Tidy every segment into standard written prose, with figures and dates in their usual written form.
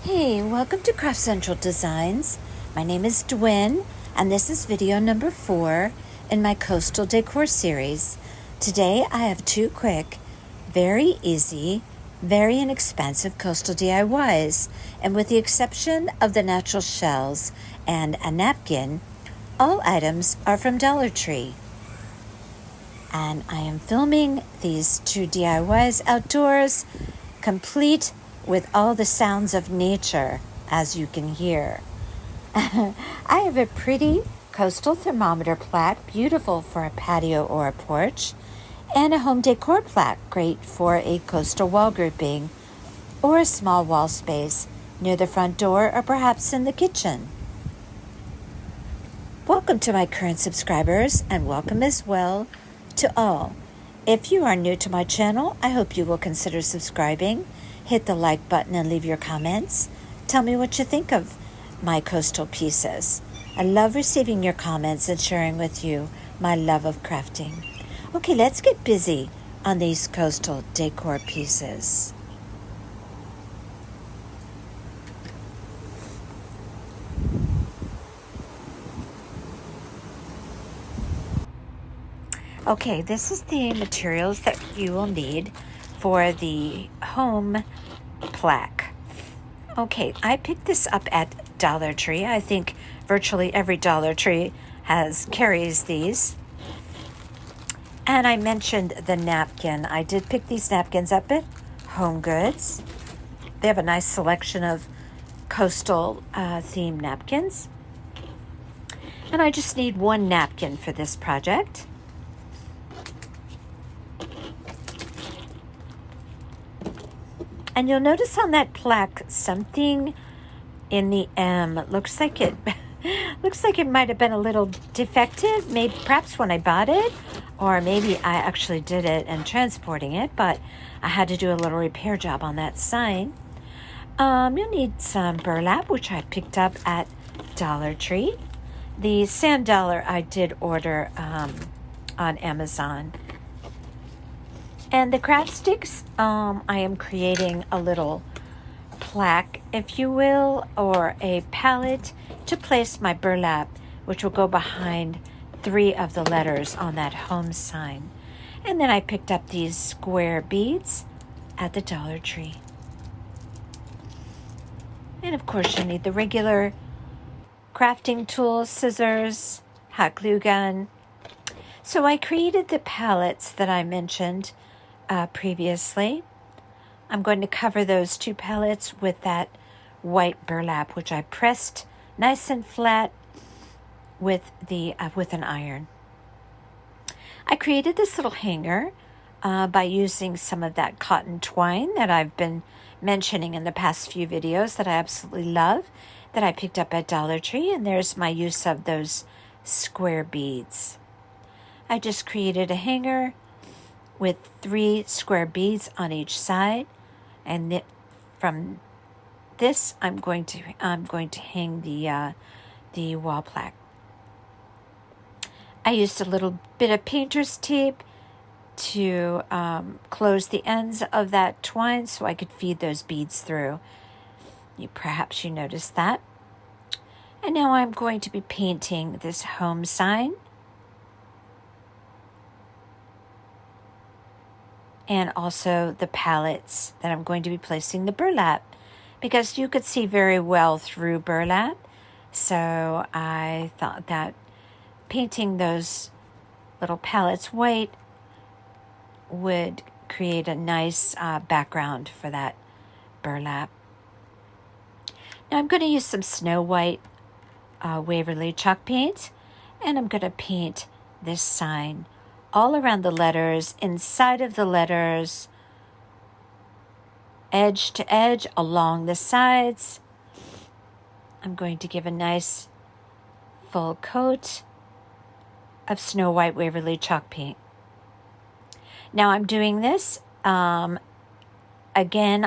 Hey, welcome to Craft Central Designs. My name is Dwynn, and this is video number 4 in my Coastal Decor series. Today I have 2 quick, very easy, very inexpensive coastal DIYs, and with the exception of the natural shells and a napkin, all items are from Dollar Tree. And I am filming these 2 DIYs outdoors, complete with all the sounds of nature, as you can hear. I have a pretty coastal thermometer plaque, beautiful for a patio or a porch, and a home decor plaque, great for a coastal wall grouping or a small wall space near the front door or perhaps in the kitchen. Welcome to my current subscribers, and welcome as well to all. If you are new to my channel, I hope you will consider subscribing. Hit the like button and leave your comments. Tell me what you think of my coastal pieces. I love receiving your comments and sharing with you my love of crafting. Okay, let's get busy on these coastal decor pieces. Okay, this is the materials that you will need for the home plaque. Okay, I picked this up at Dollar Tree. I think virtually every Dollar Tree carries these. And I mentioned the napkin. I did pick these napkins up at Home Goods. They have a nice selection of coastal themed napkins. And I just need 1 napkin for this project. And you'll notice on that plaque something in the M. It looks like it might have been a little defective, maybe perhaps when I bought it, or maybe I actually did it and transporting it, but I had to do a little repair job on that sign. You'll need some burlap, which I picked up at Dollar Tree. The sand dollar I did order on Amazon. And the craft sticks, I am creating a little plaque, if you will, or a palette to place my burlap, which will go behind 3 of the letters on that home sign. And then I picked up these square beads at the Dollar Tree. And of course you need the regular crafting tools, scissors, hot glue gun. So I created the palettes that I mentioned previously. I'm going to cover those 2 palettes with that white burlap, which I pressed nice and flat with an iron. I created this little hanger by using some of that cotton twine that I've been mentioning in the past few videos that I absolutely love, that I picked up at Dollar Tree, and there's my use of those square beads. I just created a hanger with 3 square beads on each side, and from this I'm going to hang the wall plaque. I used a little bit of painter's tape to close the ends of that twine so I could feed those beads through. Perhaps you noticed that. And now I'm going to be painting this home sign. And also the palettes that I'm going to be placing the burlap, because you could see very well through burlap. So I thought that painting those little palettes white would create a nice background for that burlap. Now I'm going to use some Snow White Waverly chalk paint, and I'm going to paint this sign all around the letters, inside of the letters, edge to edge, along the sides. I'm going to give a nice full coat of Snow White Waverly chalk paint. Now I'm doing this, again,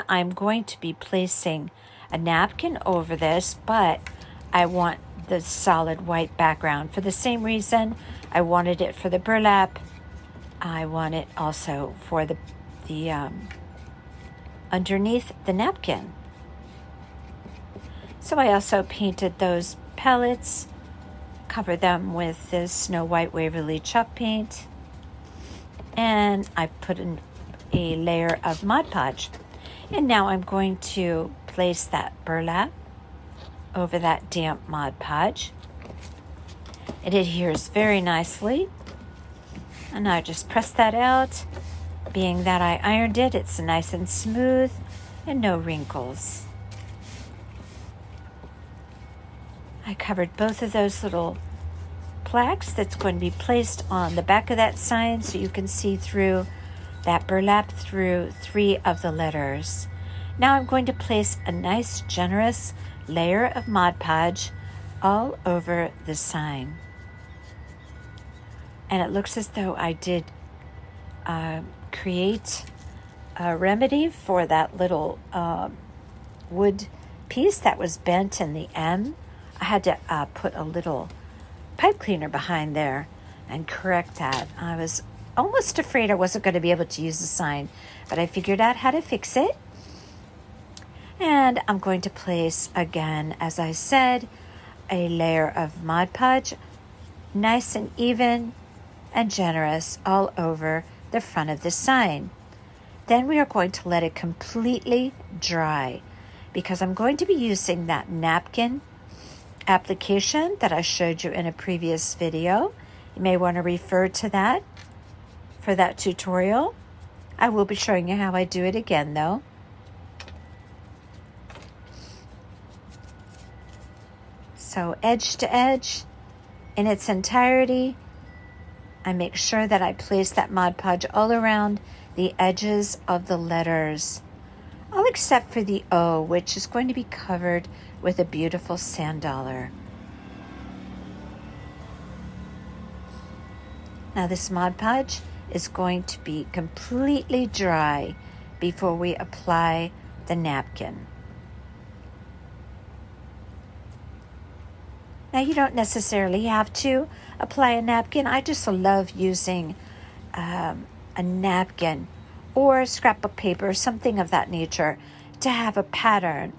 I'm going to be placing a napkin over this, but I want the solid white background. For the same reason I wanted it for the burlap, I want it also for the underneath the napkin. So I also painted those palettes, covered them with this Snow White Waverly chalk paint, and I put in a layer of Mod Podge. And now I'm going to place that burlap over that damp Mod Podge. It adheres very nicely. And I just press that out. Being that I ironed it, it's nice and smooth and no wrinkles. I covered both of those little plaques that's going to be placed on the back of that sign so you can see through that burlap through 3 of the letters. Now I'm going to place a nice generous layer of Mod Podge all over the sign. And it looks as though I did create a remedy for that little wood piece that was bent in the M. I had to put a little pipe cleaner behind there and correct that. I was almost afraid I wasn't going to be able to use the sign, but I figured out how to fix it. And I'm going to place, again, as I said, a layer of Mod Podge, nice and even and generous all over the front of the sign. Then we are going to let it completely dry because I'm going to be using that napkin application that I showed you in a previous video. You may want to refer to that for that tutorial. I will be showing you how I do it again though. So edge to edge in its entirety, I make sure that I place that Mod Podge all around the edges of the letters, all except for the O, which is going to be covered with a beautiful sand dollar. Now this Mod Podge is going to be completely dry before we apply the napkin. Now you don't necessarily have to apply a napkin. I just love using a napkin or scrapbook paper, something of that nature, to have a pattern.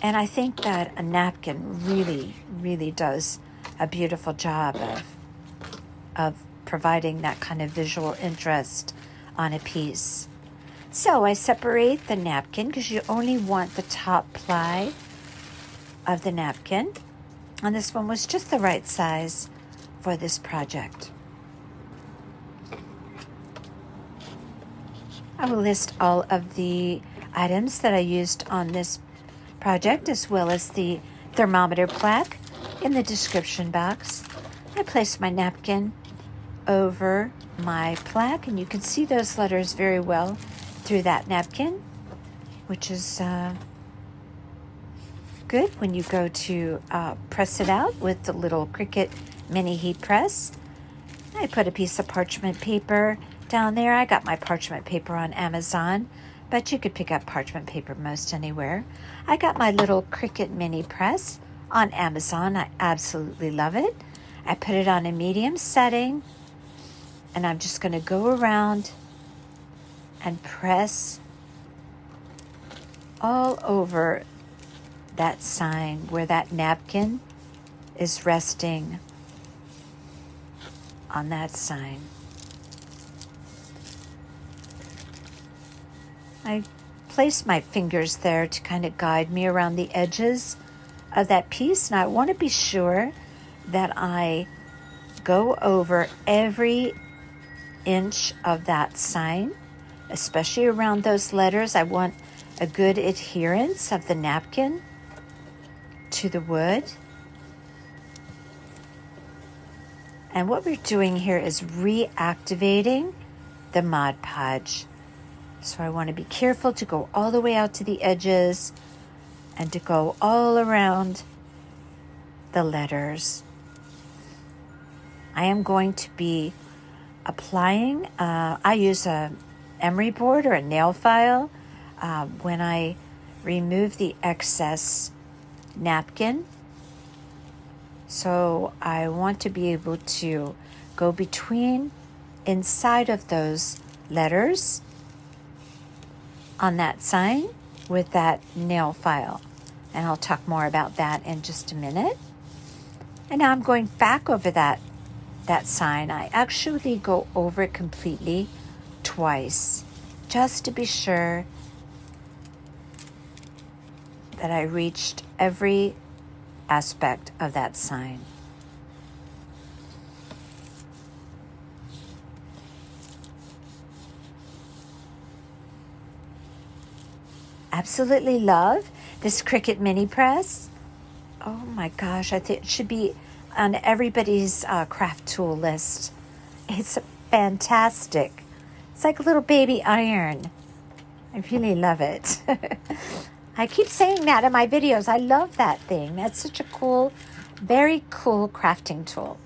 And I think that a napkin really does a beautiful job of providing that kind of visual interest on a piece. So I separate the napkin because you only want the top ply of the napkin. And this one was just the right size for this project. I will list all of the items that I used on this project as well as the thermometer plaque in the description box. I placed my napkin over my plaque and you can see those letters very well through that napkin, which is good when you go to press it out with the little Cricut mini heat press. I put a piece of parchment paper down there. I got my parchment paper on Amazon, but you could pick up parchment paper most anywhere. I got my little Cricut mini press on Amazon. I absolutely love it. I put it on a medium setting, and I'm just going to go around and press all over that sign where that napkin is resting on that sign. I place my fingers there to kind of guide me around the edges of that piece, and I want to be sure that I go over every inch of that sign, especially around those letters. I want a good adherence of the napkin to the wood. And what we're doing here is reactivating the Mod Podge. So I want to be careful to go all the way out to the edges and to go all around the letters. I am going to be applying, I use a emery board or a nail file when I remove the excess napkin. So I want to be able to go between inside of those letters on that sign with that nail file. And I'll talk more about that in just a minute. And now I'm going back over that sign. I actually go over it completely twice, just to be sure that I reached every aspect of that sign. Absolutely love this Cricut mini press. Oh my gosh, I think it should be on everybody's craft tool list. It's fantastic. It's like a little baby iron. I really love it. I keep saying that in my videos. I love that thing. That's such a cool, very cool crafting tool.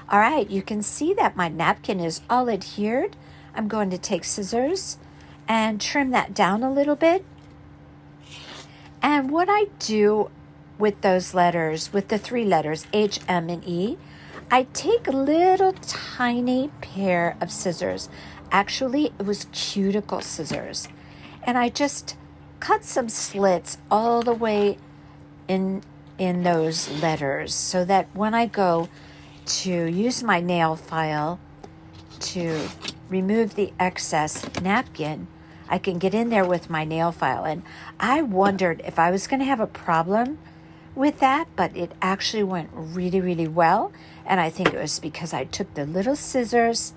All right, you can see that my napkin is all adhered. I'm going to take scissors and trim that down a little bit. And what I do with those letters, with the 3 letters, H, M, and E, I take a little tiny pair of scissors. Actually, it was cuticle scissors. And I just cut some slits all the way in those letters so that when I go to use my nail file to remove the excess napkin, I can get in there with my nail file. And I wondered if I was going to have a problem with that, but it actually went really, really well. And I think it was because I took the little scissors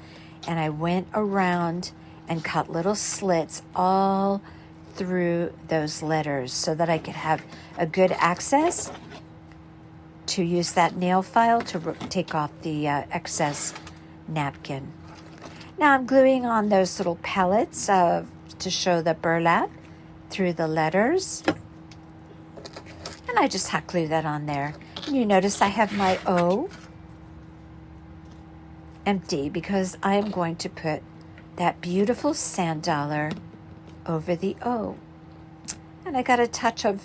and I went around and cut little slits all through those letters so that I could have a good access to use that nail file to take off the excess napkin. Now I'm gluing on those little pellets to show the burlap through the letters. And I just hot glue that on there. And you notice I have my O empty because I am going to put that beautiful sand dollar over the O. And I got a touch of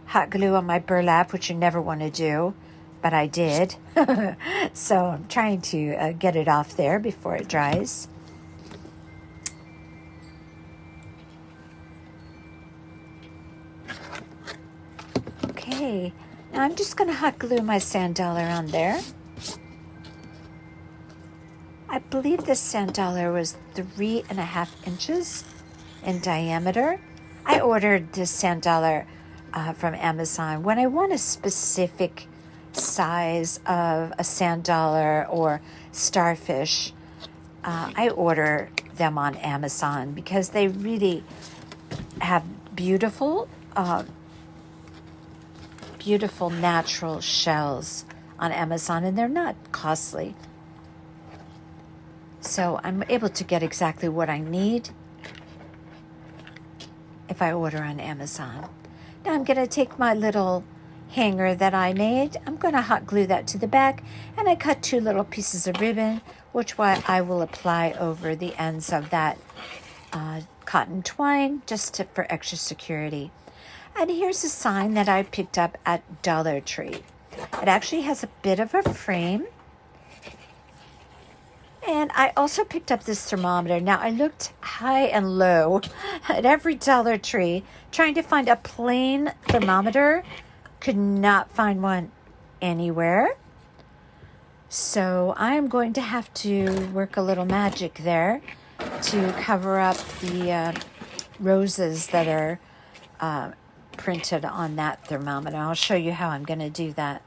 hot glue on my burlap, which you never want to do, but I did. So I'm trying to get it off there before it dries. Okay, now I'm just going to hot glue my sand dollar on there. I believe this sand dollar was 3.5 inches in diameter. I ordered this sand dollar from Amazon. When I want a specific size of a sand dollar or starfish, I order them on Amazon because they really have beautiful natural shells on Amazon, and they're not costly. So I'm able to get exactly what I need if I order on Amazon. Now I'm going to take my little hanger that I made. I'm going to hot glue that to the back, and I cut 2 little pieces of ribbon, which I will apply over the ends of that cotton twine just for extra security. And here's a sign that I picked up at Dollar Tree. It actually has a bit of a frame. And I also picked up this thermometer. Now, I looked high and low at every Dollar Tree trying to find a plain thermometer. Could not find one anywhere. So I am going to have to work a little magic there to cover up the roses that are printed on that thermometer. I'll show you how I'm going to do that.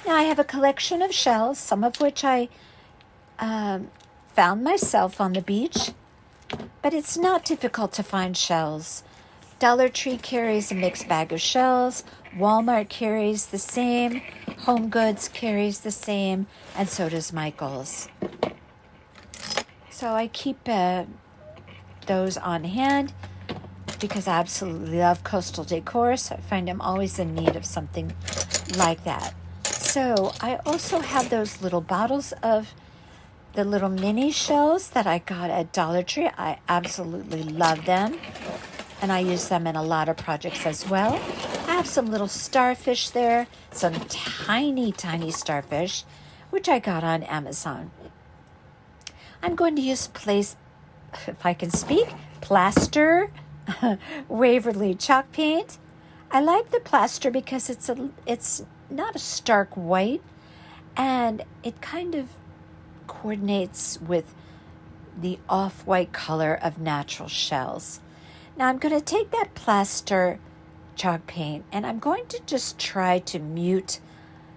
Now, I have a collection of shells, some of which I found myself on the beach, but it's not difficult to find shells. Dollar Tree carries a mixed bag of shells, Walmart carries the same, Home Goods carries the same, and so does Michael's. So I keep those on hand because I absolutely love coastal decor, so I find I'm always in need of something like that. So I also have those little bottles of the little mini shells that I got at Dollar Tree. I absolutely love them, and I use them in a lot of projects as well. I have some little starfish there, some tiny, tiny starfish, which I got on Amazon. I'm going to use if I can speak, plaster Waverly chalk paint. I like the plaster because it's not a stark white, and it kind of coordinates with the off-white color of natural shells. Now I'm going to take that plaster chalk paint and I'm going to just try to mute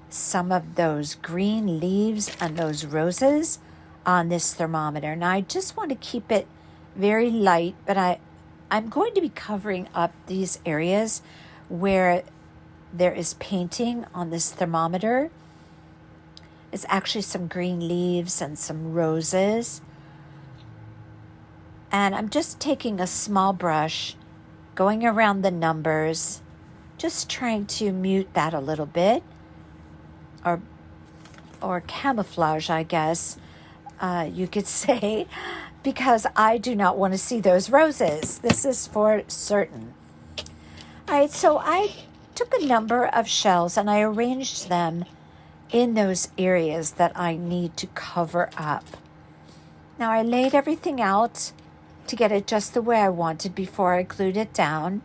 some of those green leaves and those roses on this thermometer. Now I just want to keep it very light, but I'm going to be covering up these areas where there is painting on this thermometer. It's actually some green leaves and some roses. And I'm just taking a small brush, going around the numbers, just trying to mute that a little bit, or camouflage, I guess you could say, because I do not want to see those roses. This is for certain. All right, so I took a number of shells and I arranged them in those areas that I need to cover up. Now I laid everything out to get it just the way I wanted before I glued it down.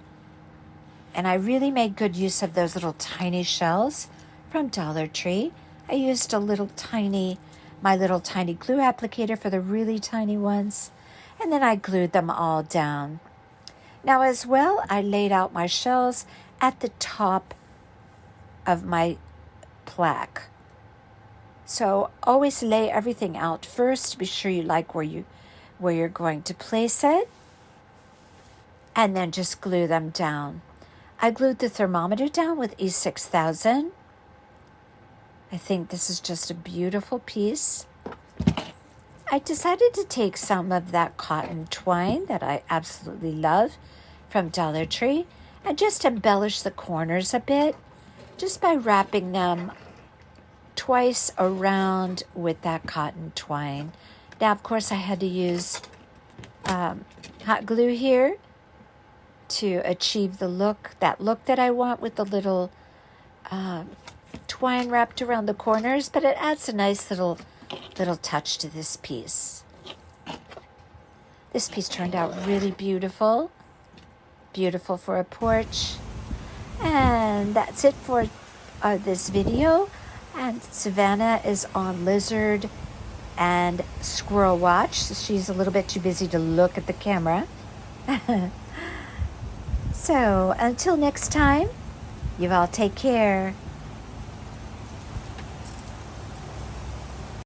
And I really made good use of those little tiny shells from Dollar Tree. I used my little tiny glue applicator for the really tiny ones. And then I glued them all down. Now as well, I laid out my shells at the top of my plaque. So always lay everything out first to be sure you like where you're going to place it, and then just glue them down. I glued the thermometer down with E6000. I think this is just a beautiful piece. I decided to take some of that cotton twine that I absolutely love from Dollar Tree and just embellish the corners a bit just by wrapping them twice around with that cotton twine. Now, of course, I had to use hot glue here to achieve that look that I want with the little twine wrapped around the corners, but it adds a nice little touch to this piece. This piece turned out really beautiful. Beautiful for a porch. And that's it for this video. And Savannah is on lizard and squirrel watch. She's a little bit too busy to look at the camera. So until next time, you all take care.